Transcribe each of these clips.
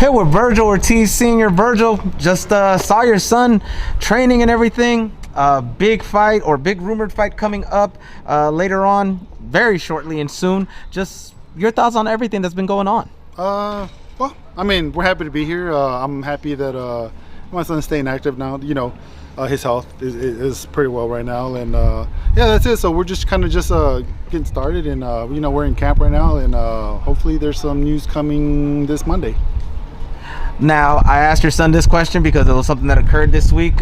Here with Vergil Ortiz Sr. Vergil, just saw your son training and everything. Big fight or big rumored fight coming up later on, very shortly and soon. Just your thoughts on everything that's been going on. Well, I mean, we're happy to be here. I'm happy that my son's staying active now. You know, his health is pretty well right now, and yeah, that's it. So we're just kind of getting started, and you know, we're in camp right now, and hopefully there's some news coming this Monday. Now, I asked your son this question because it was something that occurred this week.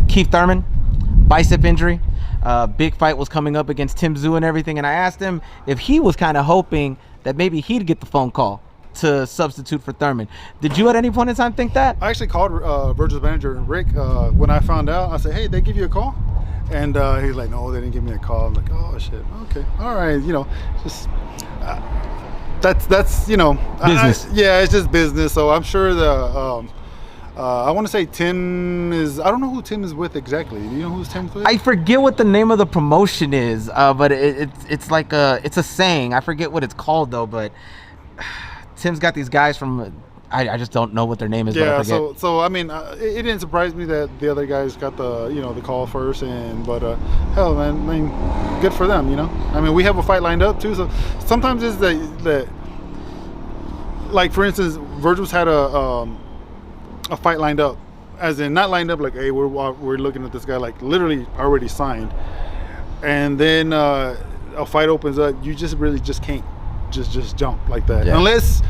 Keith Thurman, bicep injury. Big fight was coming up against Tszyu and everything, and I asked him if he was kind of hoping that maybe he'd get the phone call to substitute for Thurman. Did you at any point in time think that? I actually called Vergil's manager, Rick, when I found out. I said, hey, they give you a call? And he's like, no, they didn't give me a call. I'm like, oh, shit, okay, all right, you know, just... That's you know, business. Yeah, it's just business. So I'm sure I want to say Tim is. I don't know who Tim is with exactly. Do you know who's Tim's with? I forget what the name of the promotion is, but it's like it's a saying. I forget what it's called though. But Tim's got these guys from. I just don't know what their name is. Yeah. But I forget. So I mean, it didn't surprise me that the other guys got the call first. But hell, man, I mean, good for them. You know, I mean, we have a fight lined up too. So sometimes it's that like for instance, Vergil's had a fight lined up, as in not lined up like, hey, we're looking at this guy, like literally already signed, and then a fight opens up. You just really just can't just jump like that, yeah. Unless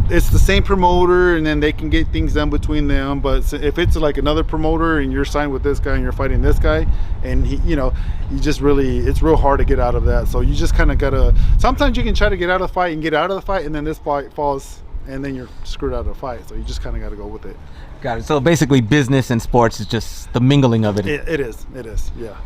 it's the same promoter and then they can get things done between them. But if it's like another promoter and you're signed with this guy and you're fighting this guy, and he, you know, you just really, it's real hard to get out of that. So you just kind of gotta, sometimes you can try to get out of the fight and get out of the fight, and then this fight falls and then you're screwed out of the fight. So you just kind of got to go with it. Got it. So basically business and sports is just the mingling of it. It is, yeah.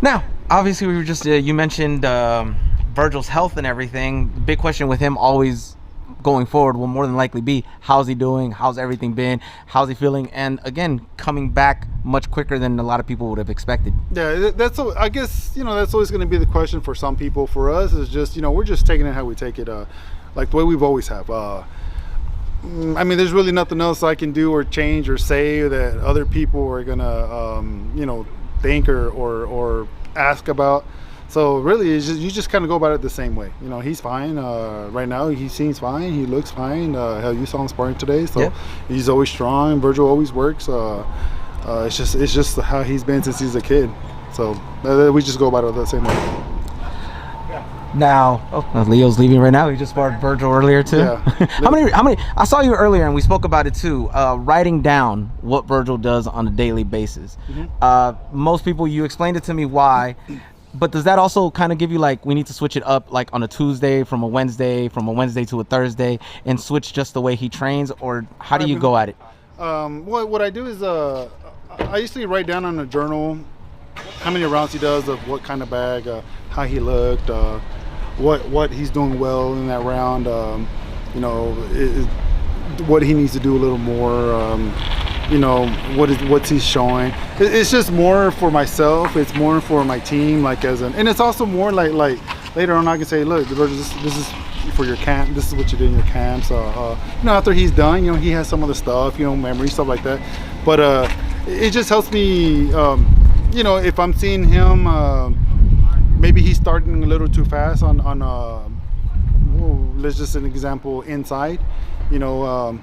Now, obviously we were just, you mentioned Vergil's health and everything. The big question with him always going forward will more than likely be, how's he doing? How's everything been? How's he feeling? And again, coming back much quicker than a lot of people would have expected. Yeah, I guess, you know, that's always going to be the question for some people. For us, is just, you know, we're just taking it how we take it, like the way we've always have. I mean, there's really nothing else I can do or change or say that other people are gonna, you know, think or ask about. So really, it's just, you just kind of go about it the same way. You know, he's fine right now. He seems fine. He looks fine. Hell, you saw him sparring today, so yeah. He's always strong. Vergil always works. It's just how he's been since he's a kid. So we just go about it the same way. Now, Leo's leaving right now. He just sparred Vergil earlier too. Yeah. How many? I saw you earlier, and we spoke about it too. Writing down what Vergil does on a daily basis. Mm-hmm. Most people, you explained it to me why, but does that also kind of give you like, we need to switch it up, like on a Tuesday, from a Wednesday to a Thursday, and switch just the way he trains, or how do you go at it? What I do is I usually write down on a journal how many rounds he does, of what kind of bag, how he looked, what he's doing well in that round, you know, what he needs to do a little more, you know, what's he showing. It's just more for myself. It's more for my team, like and it's also more like later on I can say, look, this is for your camp. This is what you did in your camp. So you know, after he's done, you know, he has some of the stuff, you know, memory stuff like that. But it just helps me. You know, if I'm seeing him, maybe he's starting a little too fast on let's just an example, inside. You know,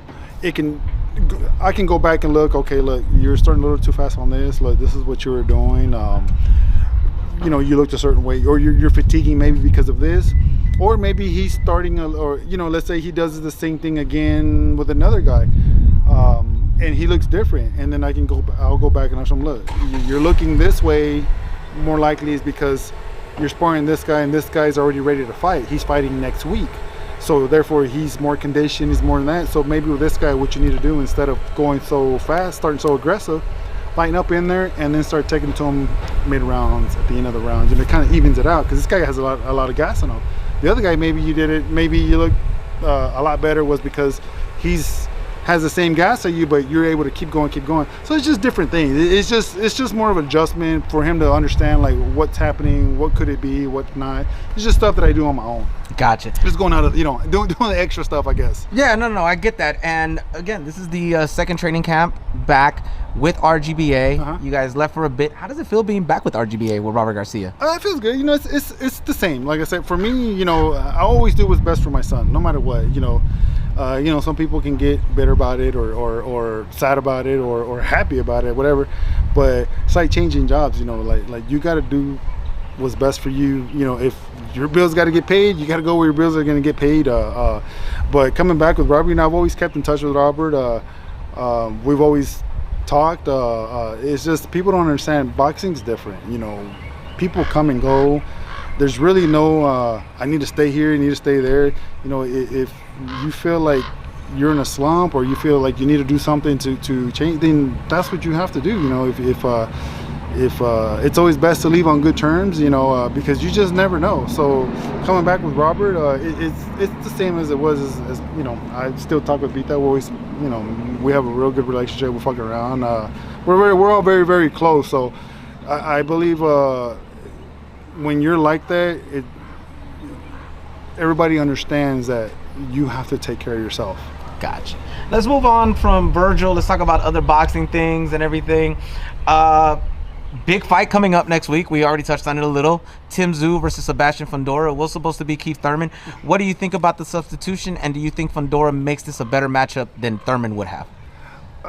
I can go back and look. Okay, look, you're starting a little too fast on this. Look, this is what you were doing. You know, you looked a certain way, or you're fatiguing maybe because of this, or maybe he's starting, or you know, let's say he does the same thing again with another guy. And he looks different, and then I'll go back and I'll show him, look, you're looking this way, more likely is because you're sparring this guy, and this guy's already ready to fight. He's fighting next week, so therefore he's more conditioned, he's more than that. So maybe with this guy, what you need to do, instead of going so fast, starting so aggressive, lighten up in there, and then start taking it to him mid rounds, at the end of the rounds, and it kind of evens it out, because this guy has a lot of gas in him. The other guy, maybe you look a lot better, was because he's has the same gas as you, but you're able to keep going. So it's just different things. It's just more of an adjustment for him to understand like what's happening, what could it be, what not. It's just stuff that I do on my own. Gotcha. Just going out of, you know, doing the extra stuff, I guess. Yeah, no, I get that. And again, this is the second training camp back with RGBA. You guys left for a bit. How does it feel being back with RGBA with Robert Garcia? It feels good. You know, it's the same. Like I said, for me, you know, I always do what's best for my son, no matter what. You know, some people can get bitter about it or sad about it or happy about it, whatever. But it's like changing jobs. You know, like you got to do what's best for you. You know, if your bills got to get paid, you got to go where your bills are going to get paid. But coming back with Robert, you know, I've always kept in touch with Robert. We've always talked. It's just people don't understand boxing's different. You know, people come and go. There's really no I need to stay here, I need to stay there. You know, if you feel like you're in a slump or you feel like you need to do something to change, then that's what you have to do. You know, if it's always best to leave on good terms, you know, because you just never know. So coming back with Robert, it's the same as it was as you know, I still talk with Vita. We always, you know, we have a real good relationship. We're fucking around. We're all very, very close. So I believe when you're like that, everybody understands that you have to take care of yourself. Gotcha. Let's move on from Vergil. Let's talk about other boxing things and everything. Big fight coming up next week. We already touched on it a little. Tszyu versus Sebastian Fundora. It was supposed to be Keith Thurman. What do you think about the substitution, and do you think Fundora makes this a better matchup than Thurman would have?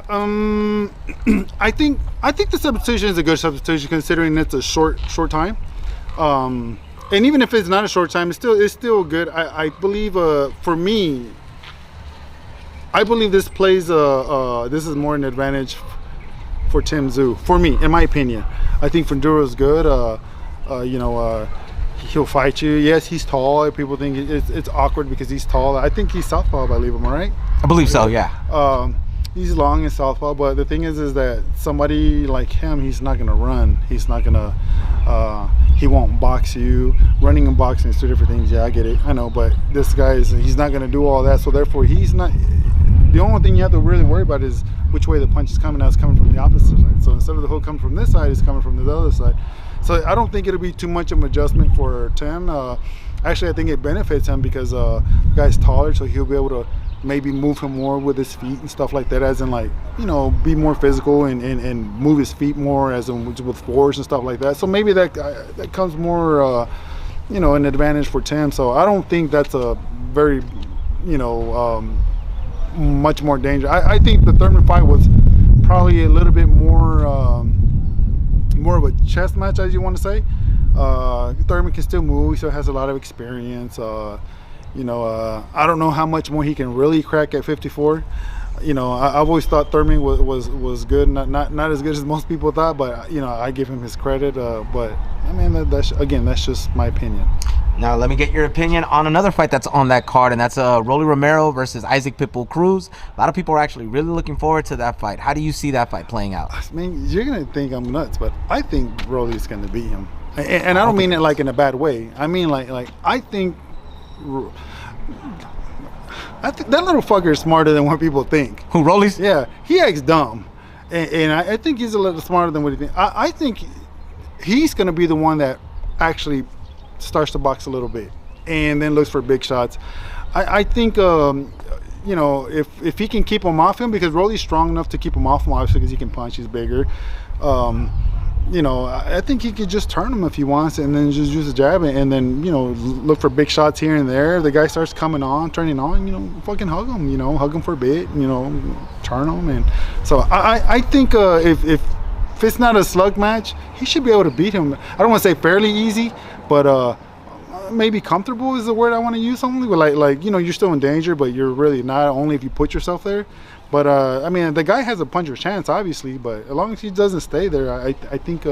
I think the substitution is a good substitution considering it's a short time. And even if it's not a short time, it's still good. I believe for me, I believe this plays this is more an advantage for Tszyu, for me, in my opinion. I think Fundura's good. You know, he'll fight you. Yes, he's tall. People think it's awkward because he's tall. I think he's southpaw, I believe. Am I right? I believe so, yeah. He's long and southpaw, but the thing is that somebody like him, he's not gonna run. He's not gonna. He won't box you. Running and boxing is two different things. Yeah, I get it. I know, but this guy he's not gonna do all that. So therefore, he's not. The only thing you have to really worry about is which way the punch is coming. Now it's coming from the opposite side. So instead of the hook coming from this side, it's coming from the other side. So I don't think it'll be too much of an adjustment for Tim. Actually, I think it benefits him because the guy's taller, so he'll be able to maybe move him more with his feet and stuff like that, as in like, you know, be more physical and move his feet more, as in with force and stuff like that. So maybe that comes more, you know, an advantage for Tim. So I don't think that's a very, you know, much more dangerous. I think the Thurman fight was probably a little bit more of a chess match, as you want to say. Thurman can still move. He still has a lot of experience. You know, I don't know how much more he can really crack at 54. You know, I've always thought Thurman was good, not as good as most people thought, but you know, I give him his credit. But I mean, that's just my opinion. Now let me get your opinion on another fight that's on that card, and that's Rollie Romero versus Isaac Pitbull Cruz. A lot of people are actually really looking forward to that fight. How do you see that fight playing out? I mean, you're gonna think I'm nuts, but I think Rollie's gonna beat him, and I don't mean it like in a bad way. I mean like I think that little fucker is smarter than what people think. Who, Rollie's? Yeah, he acts dumb, and I think he's a little smarter than what he thinks. I think he's gonna be the one that actually starts to box a little bit and then looks for big shots. I think you know, if he can keep him off him, because Rollie's strong enough to keep him off him, obviously, because he can punch, he's bigger. You know, I think he could just turn him if he wants, and then just use a jab, and then, you know, look for big shots here and there. If the guy starts coming on, turning on, you know, fucking hug him. You know, hug him for a bit. You know, turn him, and so I think if it's not a slug match, he should be able to beat him. I don't want to say fairly easy, but maybe comfortable is the word I want to use. Something like you know, you're still in danger, but you're really not, only if you put yourself there. But I mean, the guy has a puncher's chance, obviously, but as long as he doesn't stay there, I think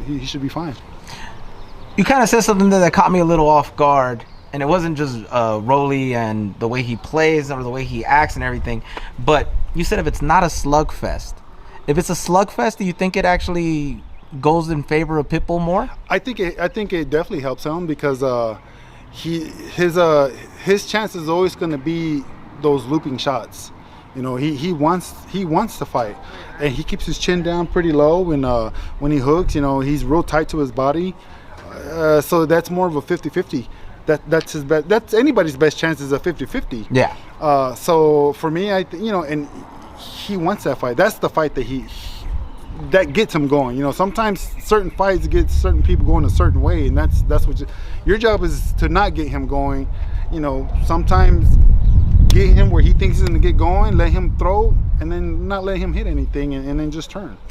he should be fine. You kind of said something that caught me a little off guard, and it wasn't just Rollie and the way he plays or the way he acts and everything, but you said if it's not a slugfest. If it's a slugfest, do you think it actually goes in favor of Pitbull more? I think it definitely helps him, because his chance is always going to be those looping shots. You know, he wants to fight, and he keeps his chin down pretty low. And when he hooks, you know, he's real tight to his body. So that's more of a 50-50. That's his best. That's anybody's best chance is a 50-50. Yeah. So for me, you know, and he wants that fight. That's the fight that that gets him going. You know, sometimes certain fights get certain people going a certain way, and that's what your job is, to not get him going. You know, sometimes get him where he thinks he's gonna get going, let him throw, and then not let him hit anything, and then just turn.